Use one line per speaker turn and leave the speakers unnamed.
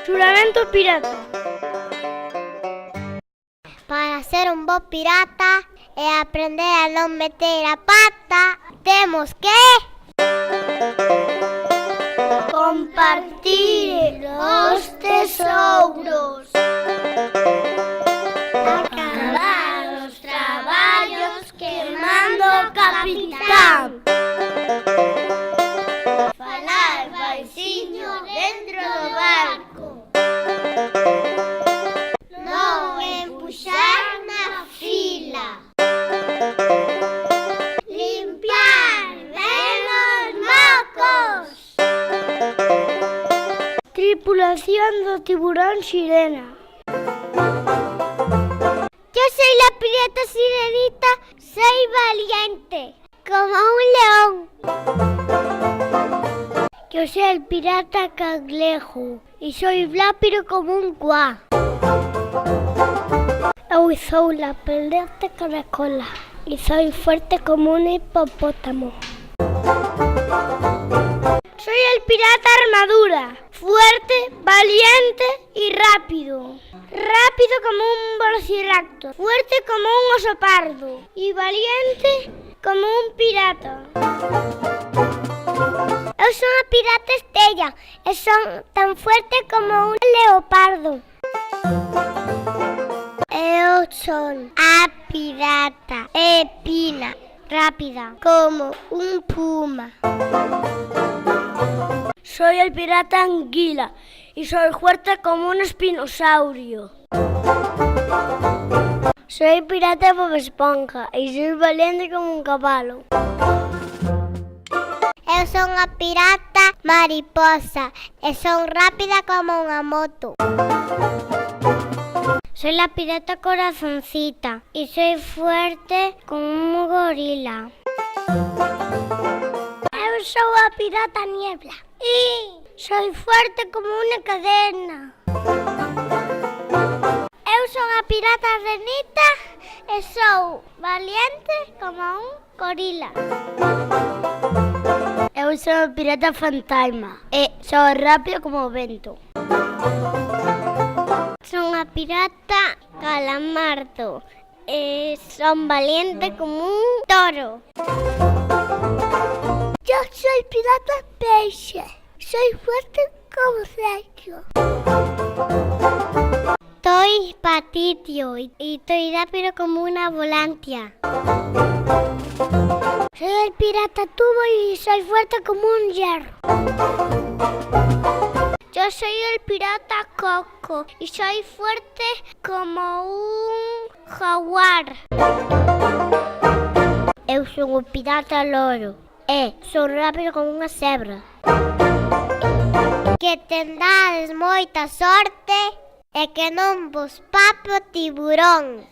Xuramento pirata.
Para ser un bo pirata e aprender a non meter a pata, temos que compartir os tesouros, acabar os traballos que manda o capitán, falar baixinho dentro do barco, non empuxar na fila, limpiar ben os mocos.
Tripulación do tiburón sirena.
Yo soy la pirata sirenita, soy valiente, como un león.
Yo soy el pirata cangrejo y soy rápido como un cuá. Eu sou la pirata caracola y soy fuerte como un hipopótamo. Soy el pirata armadura, fuerte, valiente y rápido. Rápido como un velociraptor, fuerte como un oso pardo y valiente como un pirata.
Eu son a pirata Estella e son tan fuerte como un leopardo. Eu son a pirata Epina, rápida como un puma.
Soy el pirata anguila y soy fuerte como un espinosaurio. Soy pirata Bob Esponja y soy valiente como un caballo.
Eu son a pirata mariposa e son rápida como unha moto.
Soy la pirata corazoncita y soy fuerte como un gorila. Eu sou a pirata niebla y soy fuerte como una cadena. Eu son a pirata renita e sou valiente como un gorila. Eu sou a pirata fantasma e sou rápido como o vento.
Son a pirata calamardo e son valiente como un toro.
Yo soy pirata peixe, soy fuerte como Sergio.
Soy patitio y estoy rápido como una volantia.
Soy el pirata tubo y soy fuerte como un hierro.
Yo soy el pirata coco y soy fuerte como un jaguar.
Eu son o pirata loro e son rápido como unha zebra.
Que tendades moita sorte e que non vos pape o tiburón.